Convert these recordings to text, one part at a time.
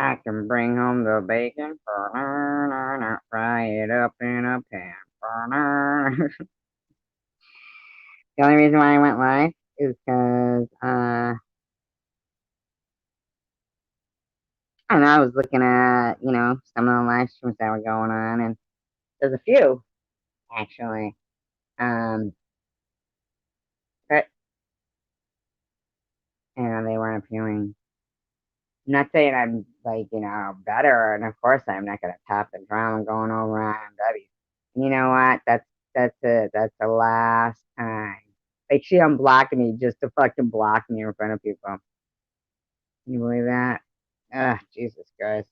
I can bring home the bacon, fry it up in a pan. The only reason why I went live is because I don't know, I was looking at, some of the live streams that were going on, and there's a few actually. Um, but they weren't appealing. I'm not saying I'm like, better, and of course I'm not gonna top the drama going over on IMW. You know what? That's it. That's the last time. Like she unblocked me just to fucking block me in front of people. Can you believe that? Ugh, Jesus Christ.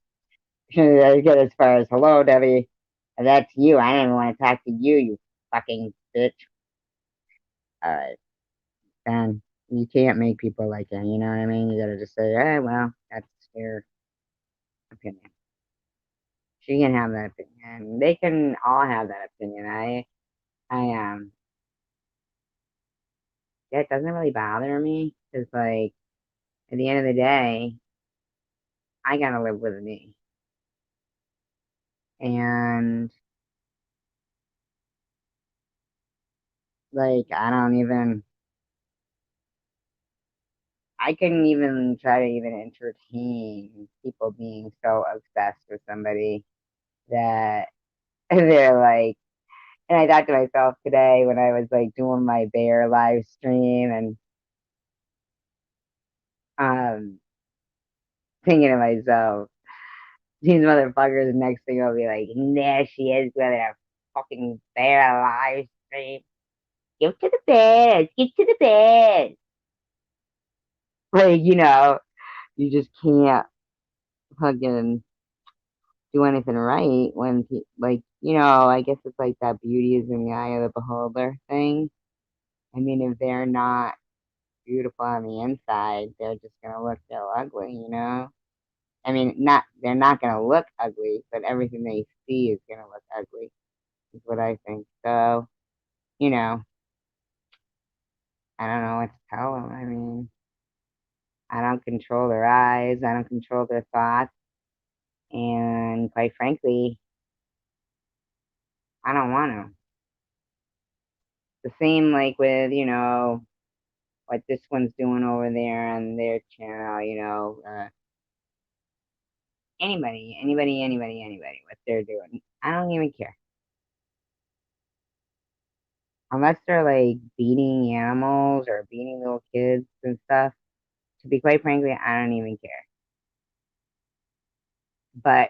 I get as far as hello, Debbie. And that's you. I didn't even want to talk to you, you fucking bitch. All right, then you can't make people like that. You know what I mean? You gotta just say, hey, well, that's their opinion. She can have that opinion. They can all have that opinion. I yeah, it doesn't really bother me because, like, at the end of the day, I gotta live with me, and like, I couldn't even try to even entertain people being so obsessed with somebody that they're like. And I thought to myself today when I was like doing my bear live stream and um thinking to myself, these motherfuckers next thing will be like, there she is with a fucking bear live stream. Get to the bed, get to the bed. Like, you just can't fucking do anything right when, like, I guess it's like that beauty is in the eye of the beholder thing. I mean, if they're not beautiful on the inside, they're just gonna look so ugly, I mean, they're not gonna look ugly, but everything they see is gonna look ugly, is what I think. So, you know, I don't know what to tell them. I mean, I don't control their eyes, I don't control their thoughts, and quite frankly, I don't want to. The same like with, what this one's doing over there on their channel, anybody, what they're doing. I don't even care. Unless they're like beating animals or beating little kids and stuff. To be quite frankly, I don't even care. But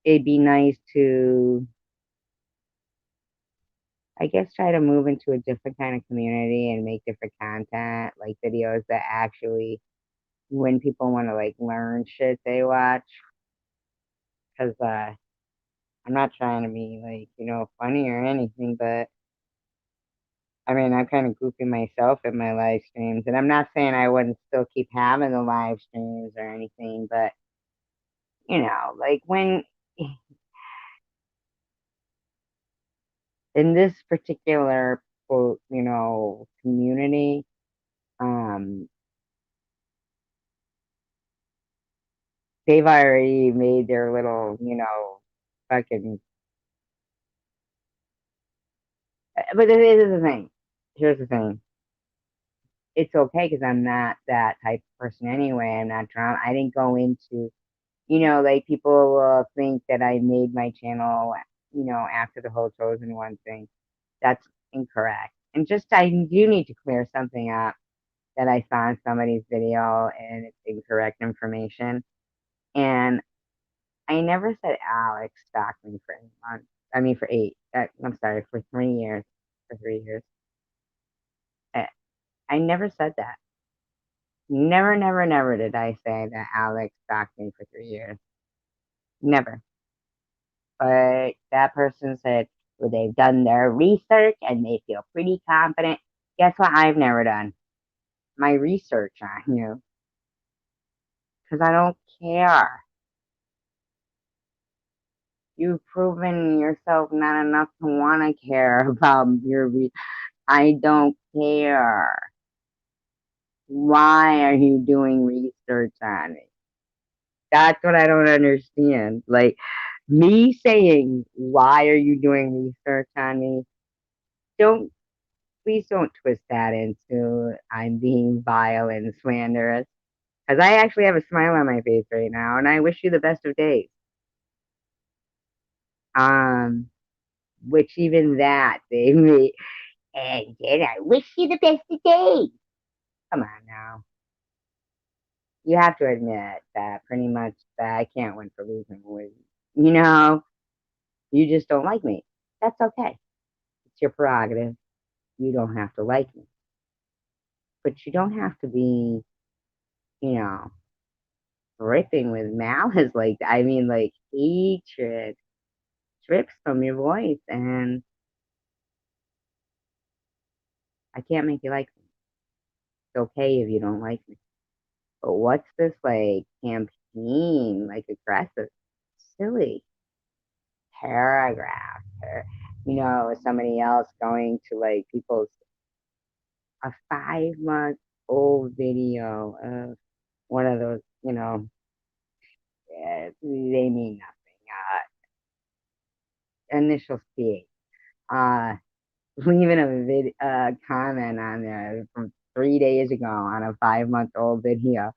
it'd be nice to, I guess, try to move into a different kind of community and make different content, like videos that actually, when people want to like learn shit, they watch. Because I'm not trying to be like, funny or anything, but I mean, I'm kind of goofy myself in my live streams. And I'm not saying I wouldn't still keep having the live streams or anything, but, like when in this particular quote, community, um, they've already made their little, fucking. But this is the thing. Here's the thing. It's okay because I'm not that type of person anyway. I'm not drama. I didn't go into, like people will think that I made my channel, after the whole chosen one thing. That's incorrect. And just I do need to clear something up that I saw in somebody's video and it's incorrect information. And I never said Alex stalked me for 8 months. I mean, for eight. I'm sorry, for 3 years. For 3 years. I, I never said that. Never, never, never did I say that Alex stalked me for 3 years. Never. But that person said, well, they've done their research and they feel pretty confident. Guess what? I've never done my research on you because I don't care. You've proven yourself not enough to want to care about I don't care. Why are you doing research on me? That's what I don't understand. Like me saying, why are you doing research on me? Don't Please don't twist that into I'm being vile and slanderous. Because I actually have a smile on my face right now, and I wish you the best of days. Um, which even that baby, and then I wish you the best of days. Come on now, you have to admit that pretty much that I can't win for losing with you know you just don't like me. That's okay. It's your prerogative. You don't have to like me, but you don't have to be, you know, dripping with malice like I mean, like hatred drips from your voice, and I can't make you like me. It's okay if you don't like me. But what's this like campaign, like aggressive, silly paragraph, or somebody else going to like people's a 5 month old video of one of those, they mean nothing. Initial C. Uh, leaving a comment on there from 3 days ago on a 5 month old video.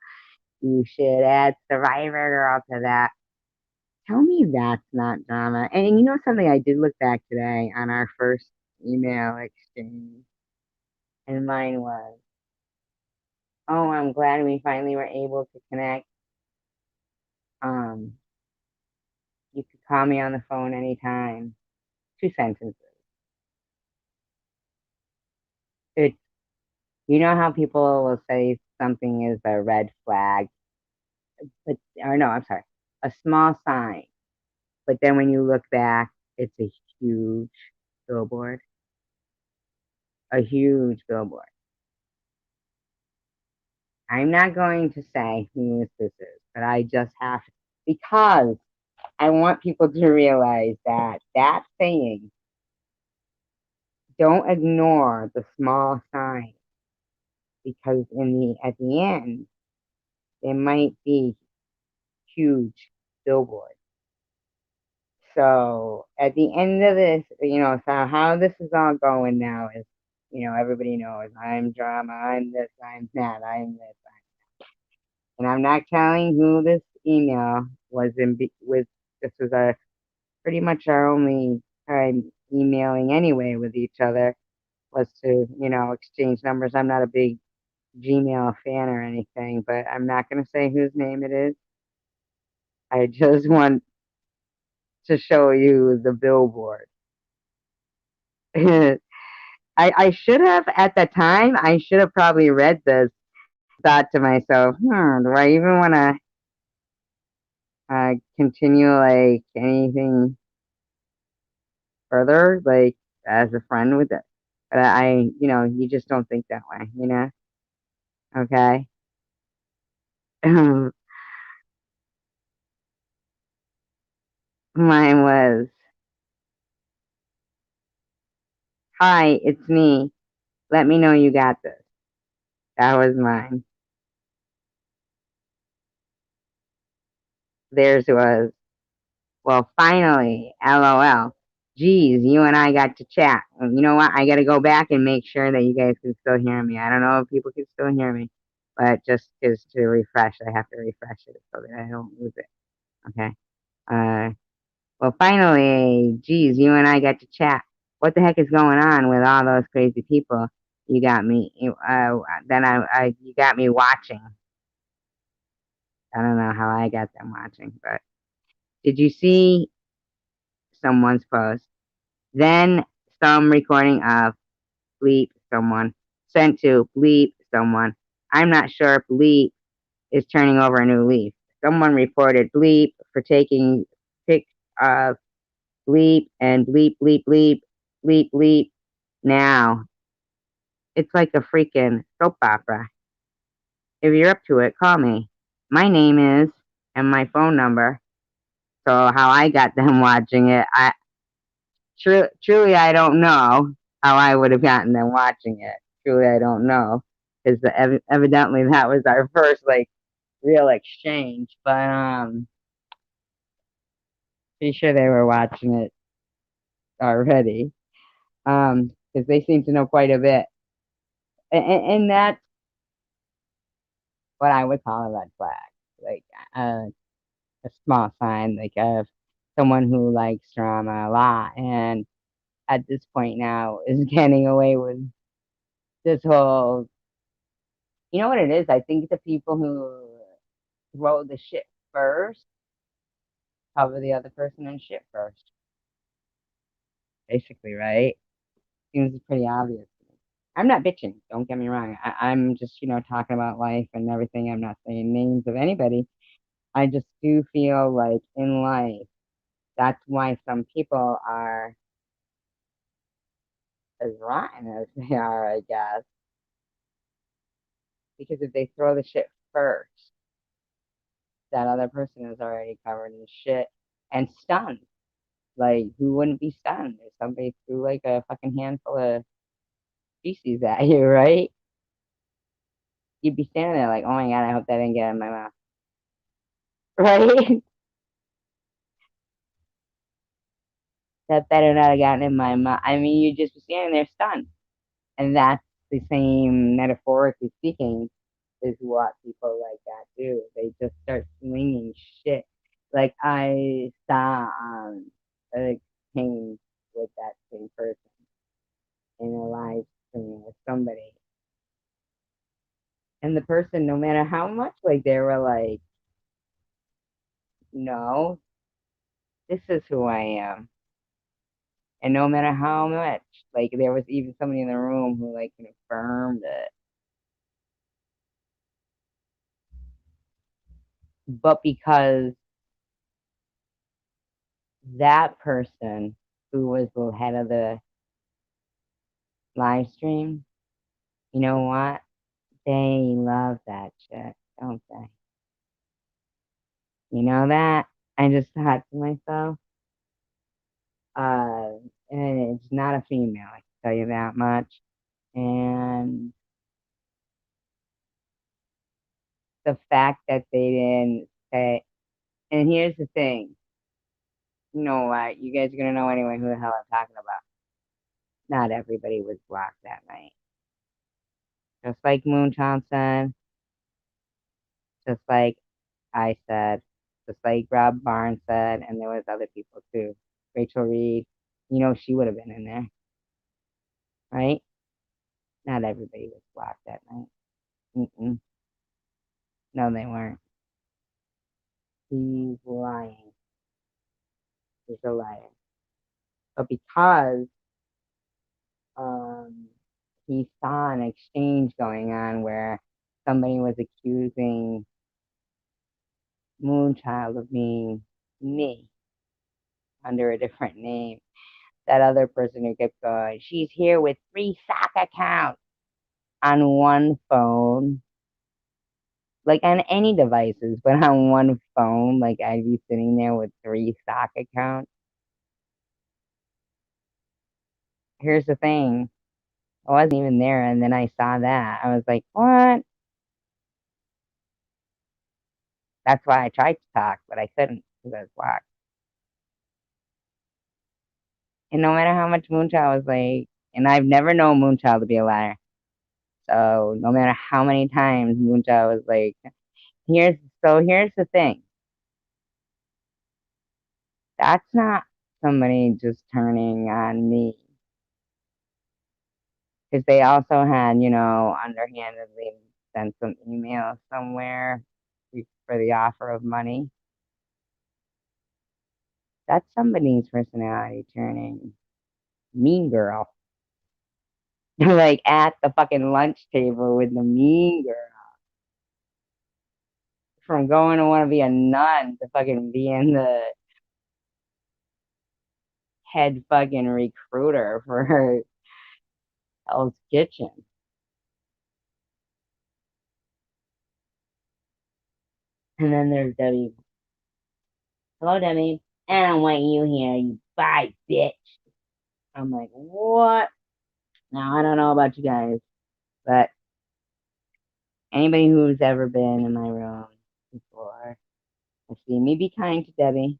You should add Survivor Girl to that. Tell me that's not drama. And you know something? I did look back today on our first email exchange, and mine was, "Oh, I'm glad we finally were able to connect. Um, you could call me on the phone anytime." 2 sentences. It's how people will say something is a red flag, but or no, I'm sorry, a small sign. But then when you look back, it's a huge billboard, a huge billboard. I'm not going to say who this is, but I just have to, because I want people to realize that saying, don't ignore the small sign, because at the end, there might be huge billboards. So at the end of this, so how this is all going now is, everybody knows I'm drama, I'm this, I'm that, I'm this, and I'm not telling who this email was with. This was pretty much our only time emailing anyway with each other, was to, exchange numbers. I'm not a big Gmail fan or anything, but I'm not going to say whose name it is. I just want to show you the billboard. I should have, at the time, I should have probably read this, thought to myself, do I even want to continue like anything further, like as a friend with it? But you just don't think that way. Okay. Mine was, "Hi, it's me. Let me know you got this." That was mine. Theirs was, "Well, finally, LOL. Geez, you and I got to chat. You know what? I got to go back and make sure that you guys can still hear me. I don't know if people can still hear me, but just to refresh, I have to refresh it so that I don't lose it. Okay. Uh, well, finally, geez, you and I got to chat. What the heck is going on with all those crazy people? You got me. Then you got me watching. I don't know how I got them watching, but did you see someone's post? Then some recording of bleep someone sent to bleep someone. I'm not sure if bleep is turning over a new leaf. Someone reported bleep for taking pics of bleep and bleep bleep bleep bleep bleep. Now it's like a freaking soap opera. If you're up to it, call me. My name is, and my phone number. So how I got them watching it, truly I don't know how I would have gotten them watching it. Truly I don't know. because evidently that was our first like real exchange. But pretty sure they were watching it already. Because they seem to know quite a bit, and that's what I would call a red flag, like uh, a small sign, like of someone who likes drama a lot, and at this point now is getting away with this whole. You know what it is? I think the people who throw the shit first cover the other person in shit first. Basically, right? Seems pretty obvious. I'm not bitching. Don't get me wrong. I'm just, talking about life and everything. I'm not saying names of anybody. I just do feel like in life, that's why some people are as rotten as they are, I guess. Because if they throw the shit first, that other person is already covered in shit and stunned. Like, who wouldn't be stunned if somebody threw like a fucking handful of feces at you, right? You'd be standing there like, oh my God, I hope that didn't get in my mouth. Right? That better not have gotten in my mouth. I mean, you just be standing there stunned. And that's the same, metaphorically speaking, is what people like that do. They just start slinging shit. Like I saw a exchange with that same person in a live stream with somebody. And the person, no matter how much, like they were like, no, this is who I am. And no matter how much, like there was even somebody in the room who like confirmed it. But because that person who was the head of the live stream, you know what? They love that shit, don't they? You know that? I just thought to myself, uh, and it's not a female, I can tell you that much. And the fact that they didn't say, and here's the thing, you know what? You guys are gonna know anyway who the hell I'm talking about. Not everybody was blocked that night. Just like Moontown said, just like I said, just like Rob Barnes said, and there was other people too. Rachel Reed, she would have been in there, right? Not everybody was blocked that night. Mm-mm. No, they weren't. He's lying. He's a liar. But because um, he saw an exchange going on where somebody was accusing Moonchild of being me under a different name. That other person who kept going, she's here with 3 sock accounts on one phone, like on any devices, but on one phone, like I'd be sitting there with 3 sock accounts. Here's the thing. I wasn't even there, and then I saw that. I was like, what? That's why I tried to talk, but I couldn't because I was blocked. And no matter how much Moonchild was like, and I've never known Moonchild to be a liar. So no matter how many times Moonchild was like, here's here's the thing. That's not somebody just turning on me. Because they also had, underhandedly sent some email somewhere for the offer of money. That's somebody's personality turning mean girl. Like at the fucking lunch table with the mean girl. From going to want to be a nun to fucking being the head fucking recruiter for Hell's Kitchen. And then there's Debbie. Hello, Debbie. I don't want you here, you bye, bitch. I'm like, what? Now, I don't know about you guys, but Anybody who's ever been in my room before has seen me be kind to Debbie,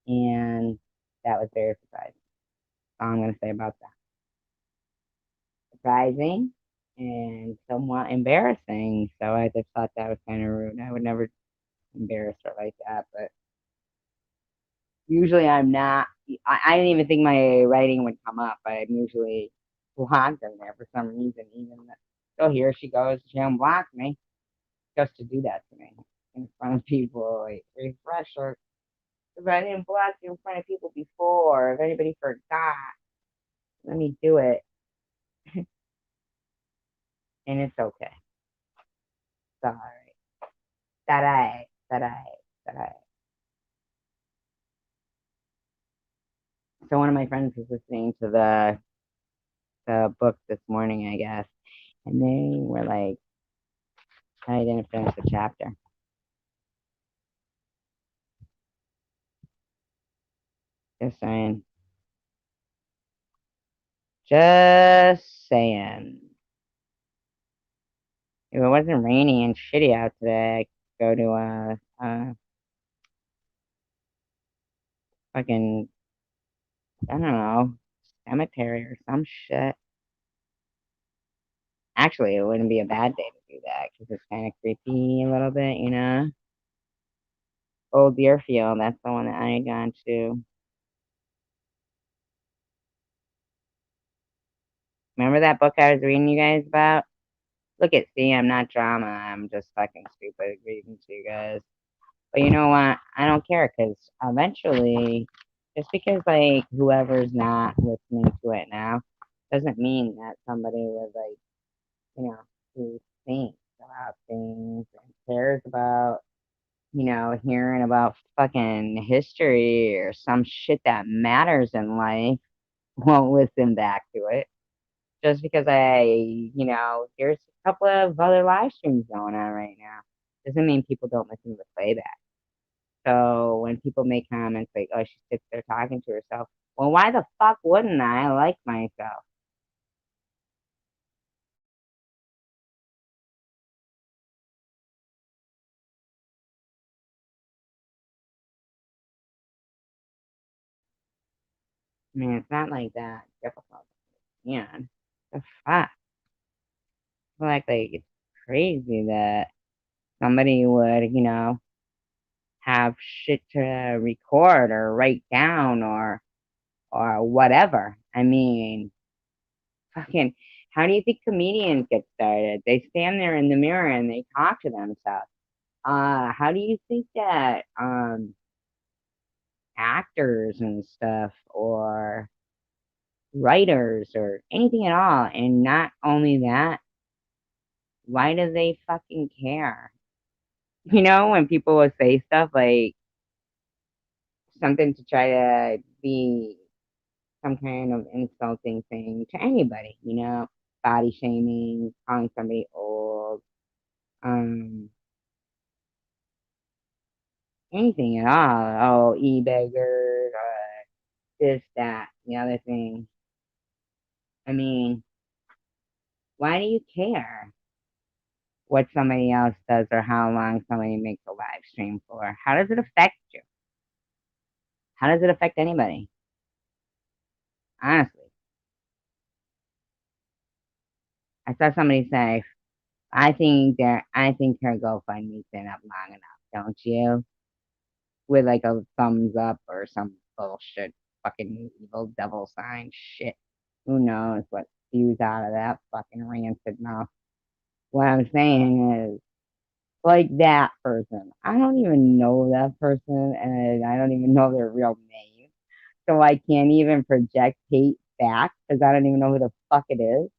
and that was very surprising. That's all I'm going to say about that. Surprising and somewhat embarrassing. So I just thought that was kind of rude. I would never embarrass her like that, but usually I'm not. I didn't even think my writing would come up. I'm usually blocked in there for some reason. Even so, here she goes. She unblocked me just to do that to me in front of people. Like refresher, because I didn't block you in front of people before. If anybody forgot, let me do it, and it's okay. Sorry. That that. So one of my friends was listening to the book this morning, I guess, and they were like, I didn't finish the chapter. Just saying. Just saying. If it wasn't rainy and shitty out today, I could go to a fucking, I don't know, cemetery or some shit. Actually, it wouldn't be a bad day to do that because it's kind of creepy a little bit, you know? Old Deerfield, that's the one that I had gone to. Remember that book I was reading you guys about? Look at, see, I'm not drama. I'm just fucking stupid reading to you guys. But you know what? I don't care because eventually, just because like whoever's not listening to it now doesn't mean that somebody was like, who thinks about things and cares about, hearing about fucking history or some shit that matters in life won't listen back to it. Just because there's a couple of other live streams going on right now doesn't mean people don't listen to the playback. So when people make comments like, oh, she sits there talking to herself, well, why the fuck wouldn't I like myself? I mean, it's not like that difficult. Yeah. The fuck? Like it's crazy that somebody would, have shit to record or write down or whatever. I mean, fucking, how do you think comedians get started? They stand there in the mirror and they talk to themselves. How do you think that actors and stuff or writers or anything at all? And not only that, why do they fucking care? When people will say stuff like something to try to be some kind of insulting thing to anybody, body shaming, calling somebody old, um, anything at all. Oh, e-beggar, this, that, the other thing. I mean, why do you care what somebody else does or how long somebody makes a live stream for? How does it affect you? How does it affect anybody? Honestly, I saw somebody say, I think her GoFundMe's been up long enough, don't you? With like a thumbs up or some bullshit fucking evil devil sign shit. Who knows what spews out of that fucking rancid mouth? What I'm saying is, like that person, I don't even know that person and I don't even know their real name. So I can't even project hate back because I don't even know who the fuck it is.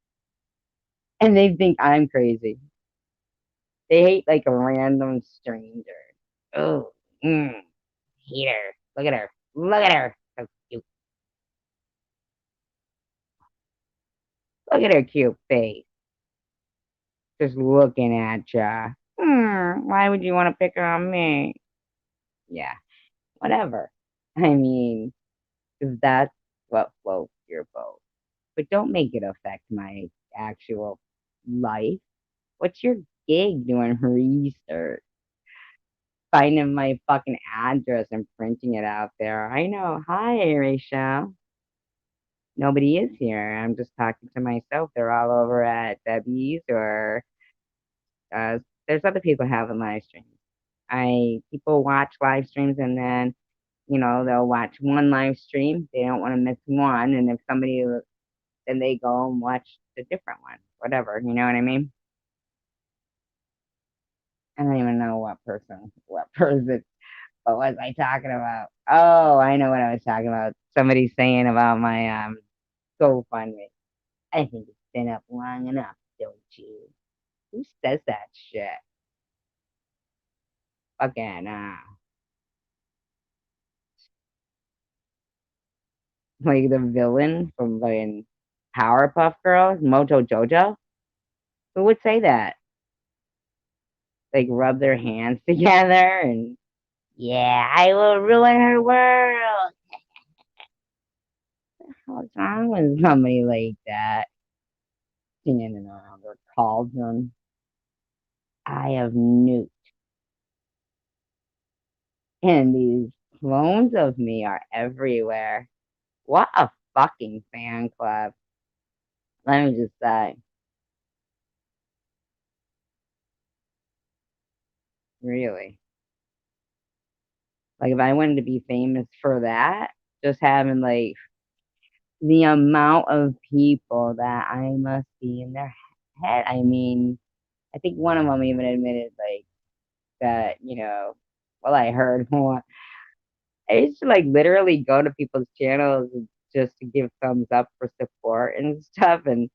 And they think I'm crazy. They hate like a random stranger. Oh, hate her. Look at her. Look at her. So cute. Look at her cute face. Just looking at ya. Why would you want to pick her on me? Yeah, whatever. I mean, if that's what floats your boat. But don't make it affect my actual life. What's your gig doing research? Finding my fucking address and printing it out there. I know. Hi, Rachel. Nobody is here. I'm just talking to myself. They're all over at Debbie's or uh, there's other people having live streams. I people watch live streams and then they'll watch one live stream. They don't want to miss one, and if somebody then they go and watch the different one. Whatever, you know what I mean? I don't even know what person. What was I talking about? Oh, I know what I was talking about. Somebody saying about my GoFundMe. I think it's been up long enough, don't you? Who says that shit? Fucking like the villain from fucking Powerpuff Girls, Mojo Jojo. Who would say that? Like rub their hands together and yeah, I will ruin her world. What's wrong with somebody like that? Singing around their cauldron. I have nuked, and these clones of me are everywhere. What a fucking fan club. Let me just say, really. Like if I wanted to be famous for that, just having like the amount of people that I must be in their head. I mean, I think one of them even admitted like that, well, I heard one. I used to like literally go to people's channels just to give thumbs up for support and stuff. And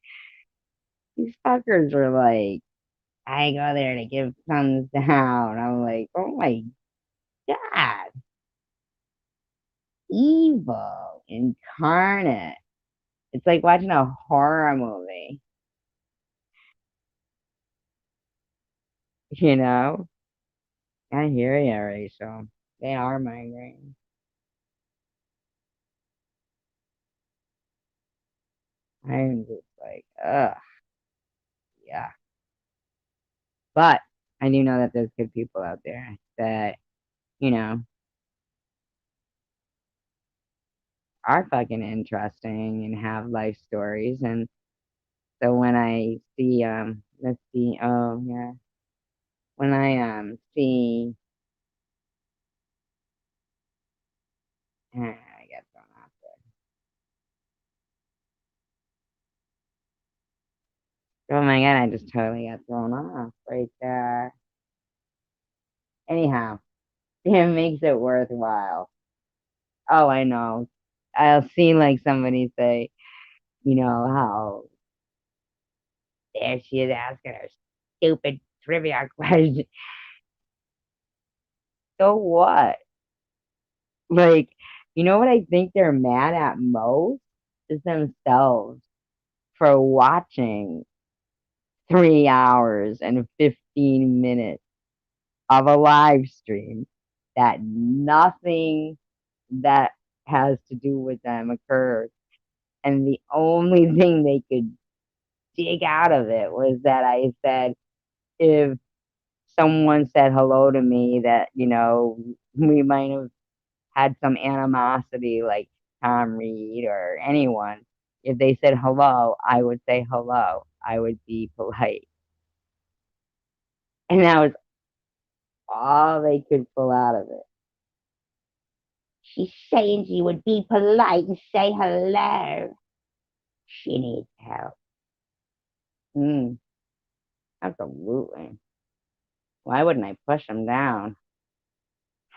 these fuckers were like, I go there to give thumbs down. I'm like, oh my God, evil incarnate. It's like watching a horror movie, you know? I hear you, Rachel. They are migraines. I'm just like, ugh, yeah. But I do know that there's good people out there that, you know, are fucking interesting and have life stories. And so when I see, let's see, oh yeah, when I see, I get thrown off there. Oh my God, I just totally got thrown off right there. Anyhow, it makes it worthwhile. Oh, I know. I'll see like somebody say, how there she is asking her stupid trivia question. So what? Like, you know what I think they're mad at most is themselves for watching 3 hours and 15 minutes of a live stream that nothing that has to do with them occurred. And the only thing they could dig out of it was that I said, if someone said hello to me that, we might have had some animosity, like Tom Reed or anyone, if they said hello, I would say hello. I would be polite. And that was all they could pull out of it. She's saying she would be polite and say hello. She needs help. Mm, absolutely. Why wouldn't I push them down?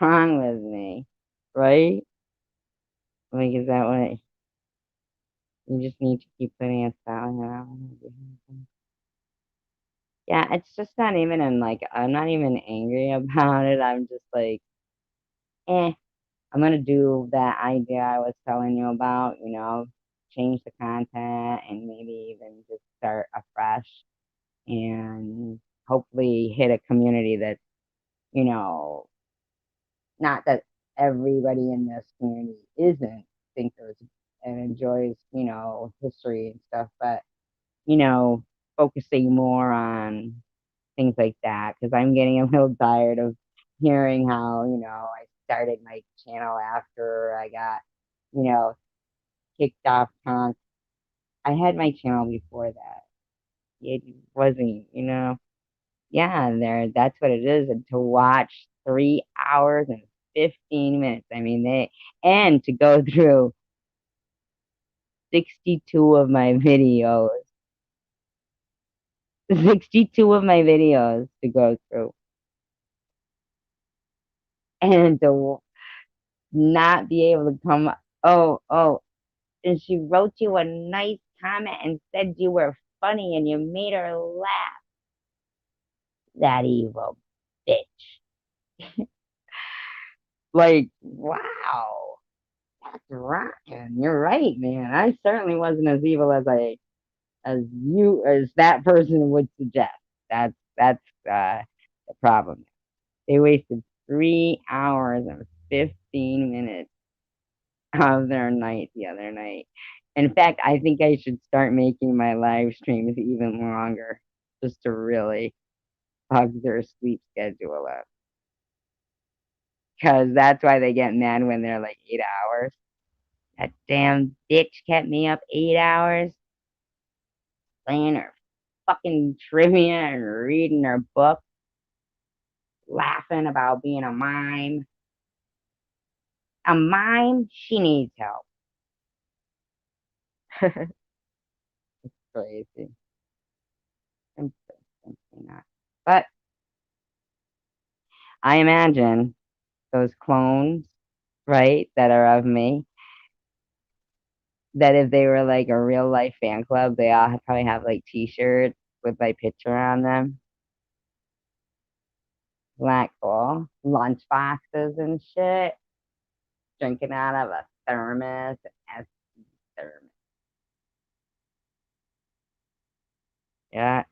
Wrong with me, right? Like, is that what you just need to keep putting a spelling around? Yeah, it's just not even in like, I'm not even angry about it. I'm just like, eh, I'm gonna do that idea I was telling you about, change the content and maybe even just start afresh and hopefully hit a community that, you know, not that everybody in this community isn't thinkers and enjoys, history and stuff, but, you know, focusing more on things like that, because I'm getting a little tired of hearing how, I started my channel after I got, you know, kicked off punk. I had my channel before that. It wasn't, yeah, that's what it is. And to watch 3 hours and 15 minutes. I mean, and to go through 62 of my videos, 62 of my videos to go through, and to not be able to come, oh, and she wrote you a nice comment and said you were funny and you made her laugh. That evil bitch. Like, wow, that's rocking. You're right, man. I certainly wasn't as evil as that person would suggest. That's the problem. They wasted 3 hours and 15 minutes of their night the other night. In fact, I think I should start making my live streams even longer just to really hug their sleep schedule up. Because that's why they get mad when they're like 8 hours. That damn bitch kept me up 8 hours playing her fucking trivia and reading her book, laughing about being a mime. A mime, she needs help. Crazy. Simply not. But I imagine those clones, right, that are of me, that if they were like a real life fan club, they all probably have like t-shirts with my picture on them. Like cool. Lunch boxes and shit. Drinking out of a thermos. S thermos. Yeah.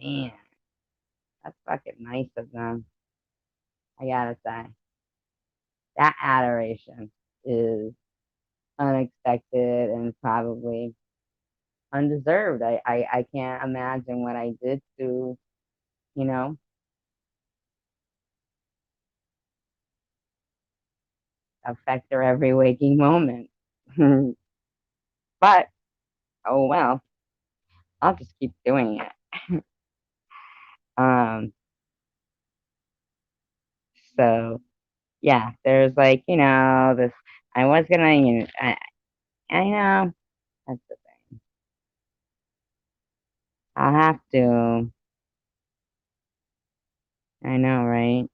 Man, that's fucking nice of them. I gotta say. That adoration is unexpected and probably undeserved. I can't imagine what I did to, you know, affect their every waking moment. But oh well, I'll just keep doing it. Um, so yeah, there's like, this I was gonna, I know that's the thing. I'll have to. I know, right?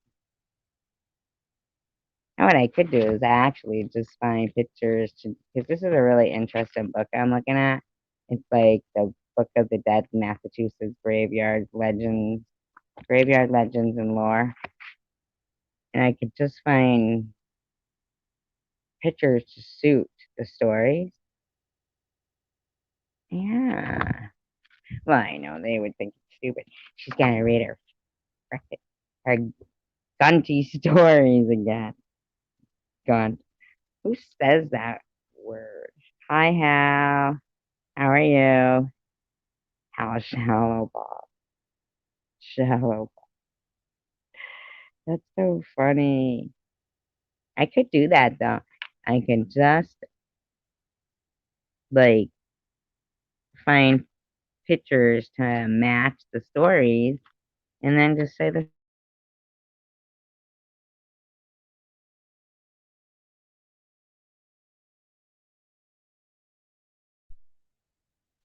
And what I could do is actually just find pictures to, because this is a really interesting book I'm looking at. It's like the Book of the Dead, Massachusetts Graveyard Legends and Lore. And I could just find pictures to suit the stories. Yeah. Well, I know they would think it's stupid. She's gonna read her gunty stories again. Gone. Who says that word? Hi, Hal. How are you? Hal Shallow Bob. Shallow. That's so funny. I could do that though. I could just like find pictures to match the stories and then just say the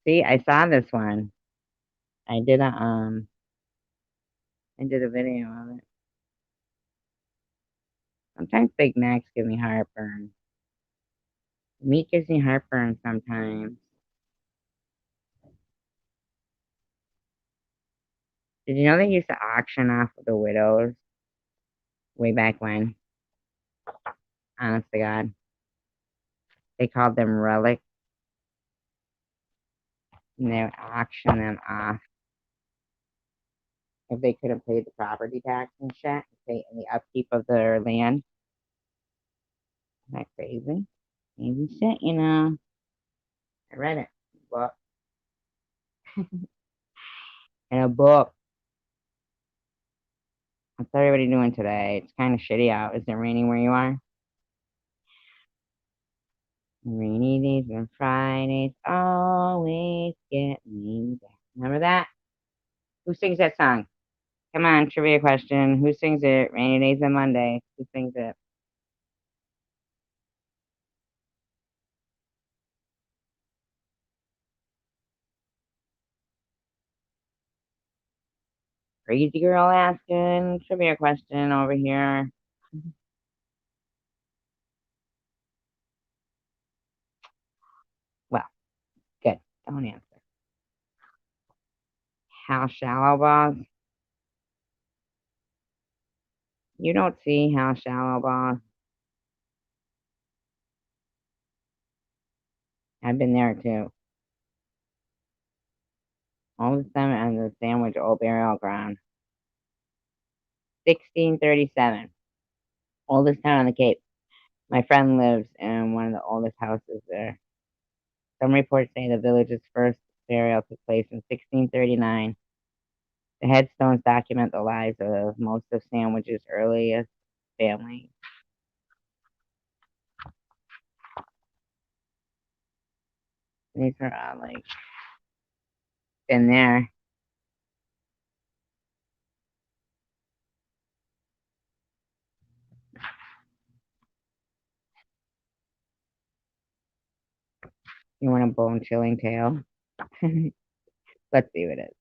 see, I saw this one. I did a video of it. Sometimes Big Macs give me heartburn. Meat gives me heartburn sometimes. Did you know they used to auction off the widows way back when? Honest to God. They called them relics and they would auction them off if they couldn't pay the property tax and shit, and the upkeep of their land. Isn't that crazy? Crazy shit, I read it. Book. In a book. What's everybody doing today? It's kind of shitty out. Is it raining where you are? Rainy days and Fridays always get me down. Remember that? Who sings that song? Come on, trivia question. Who sings it? Rainy days and Monday. Who sings it? Crazy girl asking trivia question over here. Well, good. Don't answer. How shallow, boss? You don't see how shallow, boss. I've been there too. All the time on the Sandwich Old Burial Ground. 1637. Oldest town on the Cape. My friend lives in one of the oldest houses there. Some reports say the village's first burial took place in 1639. The headstones document the lives of most of Sandwich's earliest family. These are all like been there. You want a bone chilling tale? Let's see what it is.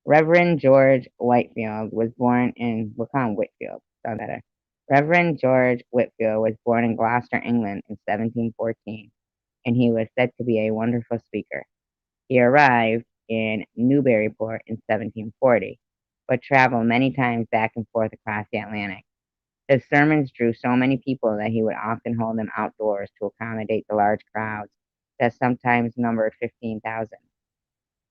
Reverend George Whitefield was born in, we'll call him Whitfield, sound better. Reverend George Whitfield was born in Gloucester, England in 1714, and he was said to be a wonderful speaker. He arrived in Newburyport in 1740, but traveled many times back and forth across the Atlantic. His sermons drew so many people that he would often hold them outdoors to accommodate the large crowds that sometimes numbered 15,000.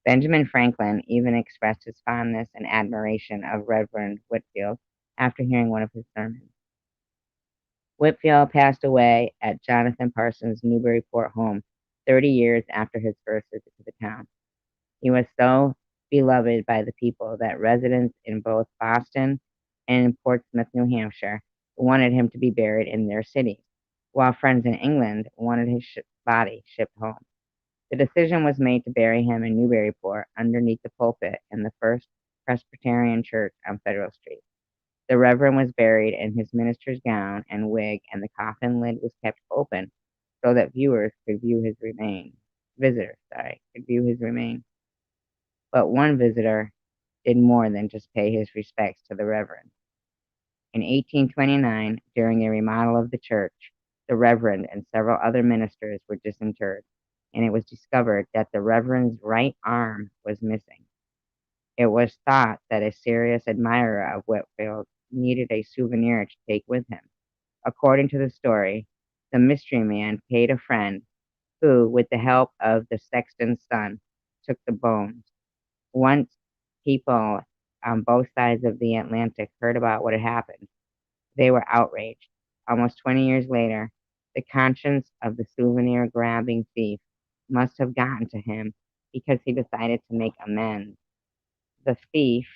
Benjamin Franklin even expressed his fondness and admiration of Reverend Whitfield after hearing one of his sermons. Whitfield passed away at Jonathan Parsons' Newburyport home 30 years after his first visit to the town. He was so beloved by the people that residents in both Boston and in Portsmouth, New Hampshire, wanted him to be buried in their cities, while friends in England wanted his body shipped home. The decision was made to bury him in Newburyport underneath the pulpit in the First Presbyterian Church on Federal Street. The Reverend was buried in his minister's gown and wig, and the coffin lid was kept open so that viewers could view his remains. Visitors, could view his remains. But one visitor did more than just pay his respects to the Reverend. In 1829, during a remodel of the church, the Reverend and several other ministers were disinterred, and it was discovered that the Reverend's right arm was missing. It was thought that a serious admirer of Whitfield needed a souvenir to take with him. According to the story, the mystery man paid a friend who, with the help of the sexton's son, took the bones. Once people on both sides of the Atlantic heard about what had happened, they were outraged. Almost 20 years later, the conscience of the souvenir grabbing thief must have gotten to him because he decided to make amends. The thief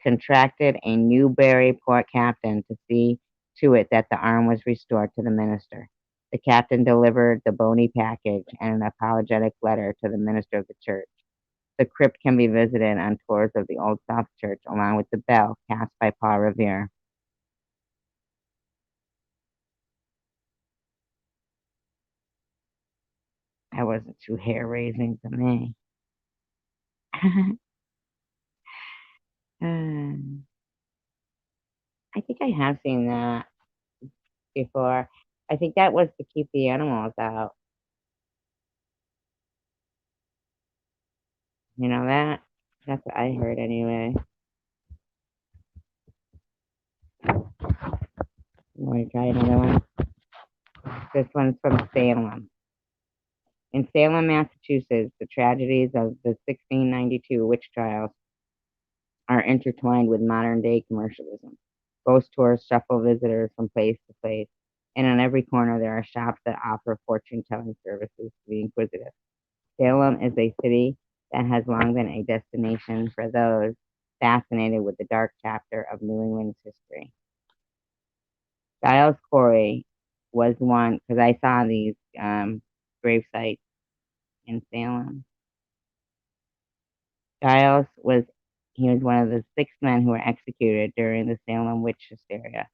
contracted a Newburyport captain to see to it that the arm was restored to the minister. The captain delivered the bony package and an apologetic letter to the minister of the church. The crypt can be visited on tours of the Old South Church, along with the bell cast by Paul Revere. That wasn't too hair raising to me. I think I have seen that before. I think that was to keep the animals out. You know that? That's what I heard anyway. You want to try another one? This one's from Salem. In Salem, Massachusetts, the tragedies of the 1692 witch trials are intertwined with modern day commercialism. Ghost tours shuffle visitors from place to place, and on every corner there are shops that offer fortune telling services to the inquisitive. Salem is a city that has long been a destination for those fascinated with the dark chapter of New England's history. Giles Corey was one, because I saw these grave sites in Salem. Giles was he was one of the 6 men who were executed during the Salem witch hysteria.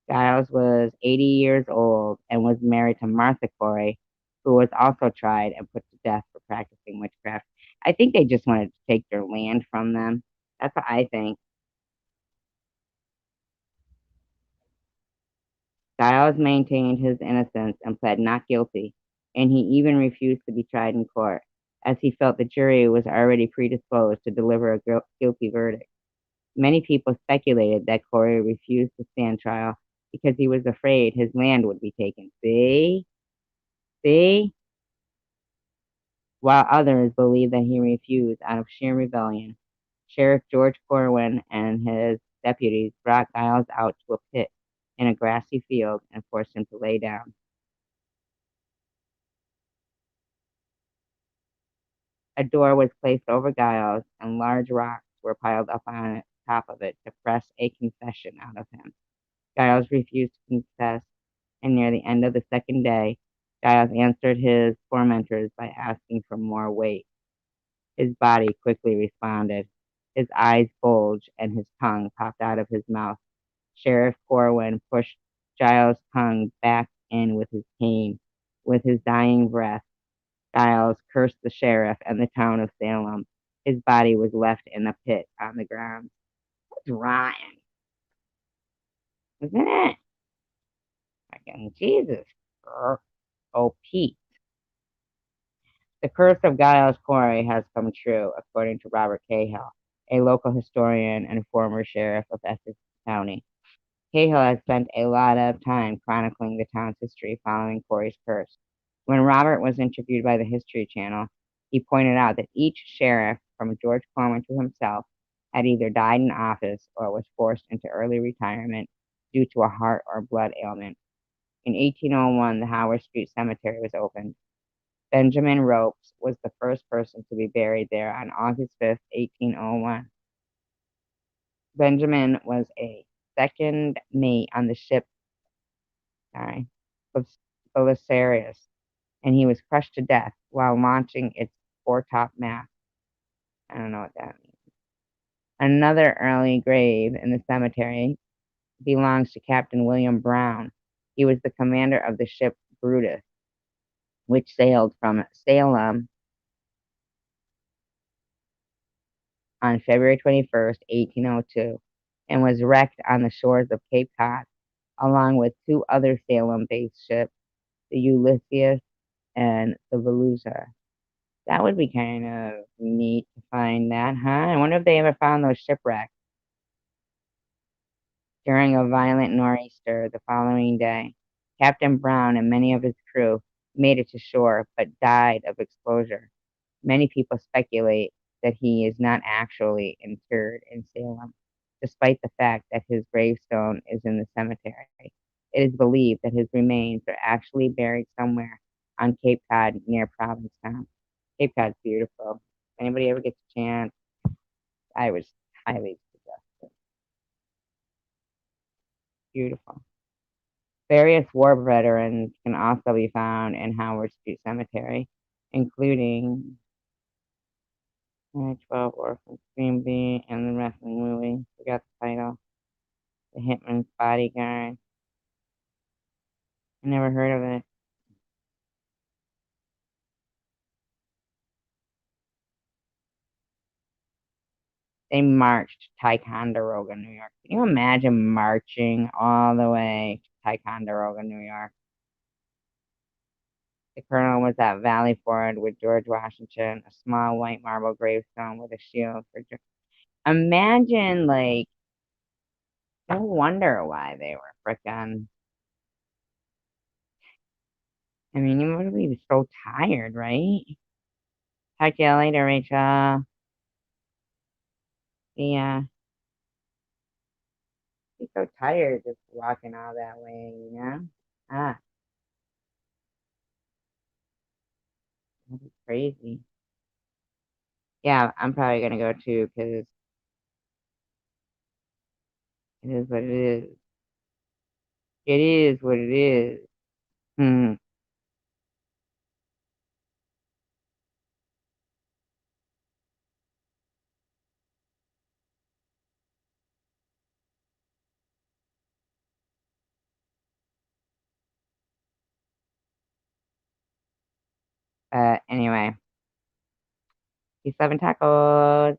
Giles was 80 years old and was married to Martha Corey, who was also tried and put to death for practicing witchcraft. I think they just wanted to take their land from them. That's what I think. Giles maintained his innocence and pled not guilty, and he even refused to be tried in court, as he felt the jury was already predisposed to deliver a guilty verdict. Many people speculated that Corey refused to stand trial because he was afraid his land would be taken. See? See? While others believed that he refused out of sheer rebellion. Sheriff George Corwin and his deputies brought Giles out to a pit in a grassy field and forced him to lay down. A door was placed over Giles, and large rocks were piled up on top of it to press a confession out of him. Giles refused to confess, and near the end of the second day, Giles answered his tormentors by asking for more weight. His body quickly responded. His eyes bulged, and his tongue popped out of his mouth. Sheriff Corwin pushed Giles' tongue back in with his cane. With his dying breath, Giles cursed the sheriff and the town of Salem. His body was left in a pit on the ground. That's rotten, isn't it? Fucking Jesus. Oh, Pete. The curse of Giles Corey has come true, according to Robert Cahill, a local historian and former sheriff of Essex County. Cahill has spent a lot of time chronicling the town's history following Corey's curse. When Robert was interviewed by the History Channel, he pointed out that each sheriff, from George Corwin to himself, had either died in office or was forced into early retirement due to a heart or blood ailment. In 1801, the Howard Street Cemetery was opened. Benjamin Ropes was the first person to be buried there on August 5th, 1801. Benjamin was a second mate on the ship Belisarius, and he was crushed to death while launching its foretop mast. I don't know what that means. Another early grave in the cemetery belongs to Captain William Brown. He was the commander of the ship Brutus, which sailed from Salem on February 21st, 1802, and was wrecked on the shores of Cape Cod, along with 2 other Salem-based ships, the Ulysses and the Volusia. That would be kind of neat to find that, huh? I wonder if they ever found those shipwrecks. During a violent nor'easter the following day, Captain Brown and many of his crew made it to shore but died of exposure. Many people speculate that he is not actually interred in Salem, despite the fact that his gravestone is in the cemetery. It is believed that his remains are actually buried somewhere on Cape Cod near Provincetown. Cape Cod's beautiful. If anybody ever gets a chance, I would highly suggest it. Beautiful. Various war veterans can also be found in Howard Street Cemetery, including 12 Orphans, Green Bee, and the wrestling movie. Forgot the title. The Hitman's Bodyguard. I never heard of it. They marched to Ticonderoga, New York. Can you imagine marching all the way to Ticonderoga, New York? The colonel was at Valley Ford with George Washington, a small white marble gravestone with a shield for George. Imagine, like, no wonder why they were frickin'. I mean, you would be so tired, right? Talk to you later, Rachel. Yeah, be so tired just walking all that way, you know? Ah, that'd be crazy. Yeah, I'm probably gonna go too because it is what it is. It is what it is. Hmm. Anyway, peace, love, and tacos.